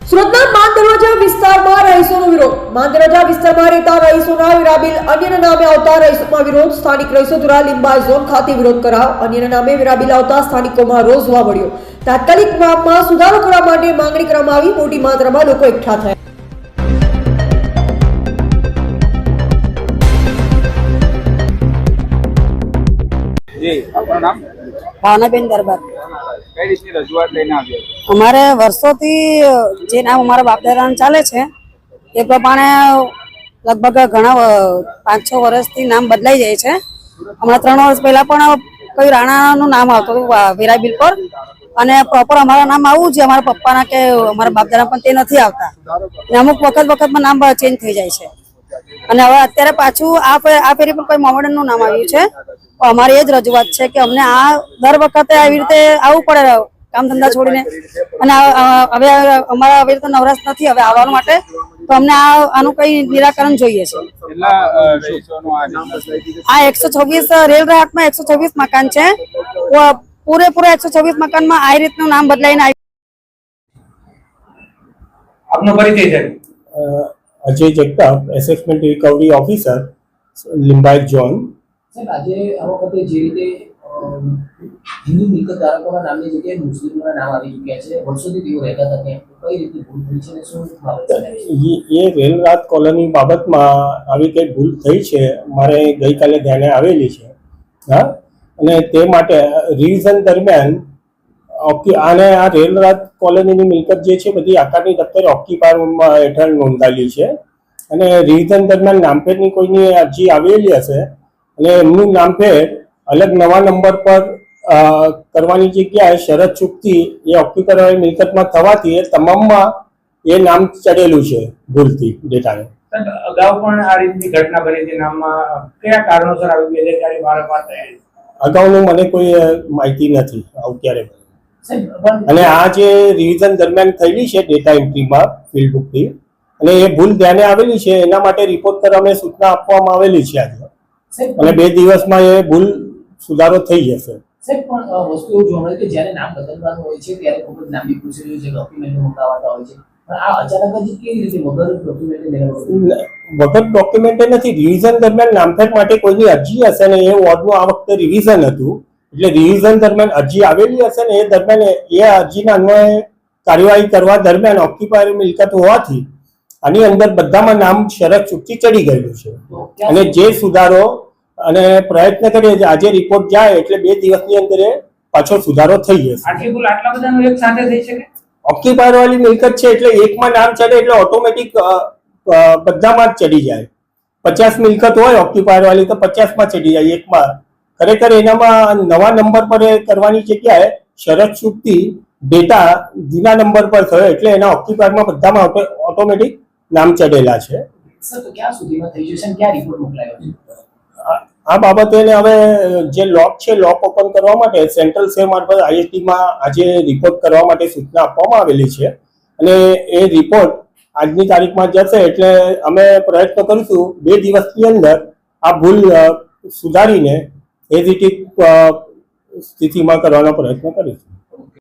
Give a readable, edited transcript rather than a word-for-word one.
સુરતના માન દરવાજા વિસ્તારમાં રહીશોનો વિરોધ. માન દરવાજા વિસ્તારમાં રહેતા રહીશોના વિરાબિલ અન્યના નામે આવતા રહીશોમાં વિરોધ. સ્થાનિક રહીશો દ્વારા લિંબાયત ઝોન ખાતે વિરોધ કરાવ. અન્યના નામે વિરાબિલ આવતા સ્થાનિકોમાં રોષ જોવા મળ્યો. તાત્કાલિક નામમાં સુધારો કરવા માટે માંગણી કરવામાં આવી. મોટી માત્રામાં લોકો એકઠા થયા. ભાવનાબેન દરબાર. કઈ રીતની રજૂઆત લઈને આવ્યો? અમારે વર્ષોથી જે નામ અમારા બાપદાદાનું ચાલે છે એ પ્રમાણે લગભગ ઘણા 5-6 વર્ષથી નામ બદલાઈ જાય છે. હમણાં 3 વર્ષ પહેલા પણ કોઈ રાણાનું નામ આવતું હતું વિરાબિલ પર, અને પ્રોપર અમારા નામ આવું છે અમારા પપ્પાના કે અમારા બાપદાદા પણ તે નથી આવતા. અમુક વખતમાં નામ ચેન્જ થઈ જાય છે. અને હવે અત્યારે પાછું આ ફેરી પણ કોઈ મોમેડનનું નામ આવ્યું છે. અમારી એ જ રજૂઆત છે કે અમને આ દર વખતે આવી રીતે આવવું પડે કામ ધંધા છોડીને, અને હવે અમારા આવી રીતે નવરાશ નથી હવે આવવા માટે, તો અમને આનું કઈ નિરાકરણ જોઈએ છે. આ 126 રેલ રાહતમાં 126 મકાન છે. પૂરેપૂરા 126 મકાનમાં આ રીતનું નામ બદલાઈને આપનો પરિચય છે? Ajay Jagtap, assessment recovery officer, Limbayat zone. સાહેબ, આજે આ વખતે જે રીતે હિન્દુ મિલકત ધારકોના નામની જગ્યાએ મુસ્લિમોના નામ આવી ચૂક્યા છે, વર્ષોથી તેઓ રહેતા હતા ત્યાં, કઈ રીતે ભૂલ થઈ છે અને શું બાબત છે? એ રેલ રાત કોલોની બાબતમાં આવી કઈ ભૂલ થઈ છે મારે ગઈકાલે ધ્યાને આવેલી છે. હા, અને તે માટે રિવિઝન દરમિયાન આને આ રેલ રાત કોલોનીની મિલકત જે છે બધી આકારની દફતર ઓક્યુપાયર હેઠળ નોંધાયેલી છે, અને રિવિઝન દરમિયાન નામફેરની કોઈની અરજી આવેલી હશે અને એમનું નામફેર અલગ નવા નંબર પર કરવાની જગ્યાએ શરત ચૂકતી એ ઓક્યુપાયર મિલકતમાં થવાથી એ તમામમાં એ નામ ચડેલું છે ભૂલથી ડેટાને. અગાઉ પણ આ રીતની ઘટના બની હતી નામમાં, કયા કારણોસર આવી બેદરકારી વારંવાર થઈ? અગાઉનું મને કોઈ માહિતી નથી આવું ક્યારે. અને આ જે રિવિઝન દરમિયાન થયેલી છે ડેટા એન્ટ્રીમાં ફિલ્ડ બુકથી, અને એ ભૂલ ધ્યાને આવેલી છે, એના માટે રિપોર્ટ કરવા સૂચના આપવામાં આવેલી છે આજે, અને 2 દિવસમાં એ ભૂલ સુધારો થઈ જશે. સાહેબ, પણ વસ્તુ એવું જોવા મળે કે જ્યારે નામ બદલવાનું હોય છે ત્યારે ખૂબ જ લાંબી પ્રોસિજર છે, ડોક્યુમેન્ટ મોકલાવાતા હોય છે, પણ આ અચાનક જ કેવી રીતે વગર ડોક્યુમેન્ટ વગર ડોક્યુમેન્ટ નથી. રિવિઝન દરમિયાન નામફેર માટે કોઈની અરજી હશે ને એ વોર્ડનું આ વખતે રિવિઝન હતું, એટલે રિવિઝન દરમિયાન અરજી આવેલી હશે ને એ દરમિયાન એ અરજીના અન્વયે કાર્યવાહી કરવા દરમિયાન ઓક્યુપાયર મિલકત હોવાથી આની અંદર બધામાં નામ શરત ચૂકતી ચડી ગયેલું છે, અને જે સુધારો અને પ્રયત્ન કરીએ છીએ આજે રિપોર્ટ જાય એટલે 2 દિવસની અંદર એ પાછો સુધારો થઈ જશે. આટલી ભૂલ આટલા બધાનું એક સાથે થઈ શકે? ઓક્યુપાયર વાળી મિલકત છે એટલે એકમાં નામ ચડે એટલે ઓટોમેટિક બધામાં જ ચડી જાય. 50 મિલકત હોય ઓક્યુપાયર વાળી તો 50માં ચડી જાય એકમાં. ખરેખર એનામાં નવા નંબર પર કરવાની જગ્યાએ શરત ચૂકતી ડેટા જૂના નંબર પર થયો એટલે એના ઓક્યુપાયરમાં બધામાં ઓટોમેટિક નામ ચડેલા છે. સર, તો ક્યાં સુધીમાં થઈ જશે, ક્યાં રિપોર્ટ મોકલાયો છે? આ બાબતે હવે જે લોક છે લોક ઓપન કરવા માટે સેન્ટ્રલ સેલ મારફત આઈએસટીમાં આજે રિપોર્ટ કરવા માટે સૂચના આપવામાં આવેલી છે, અને એ રિપોર્ટ આજની તારીખમાં જશે એટલે અમે પ્રયત્ન કરીશું 2 દિવસની અંદર આ ભૂલ સુધારીને એ રીતે સ્થિતિમાં કરવાનો પ્રયત્ન કરીશું.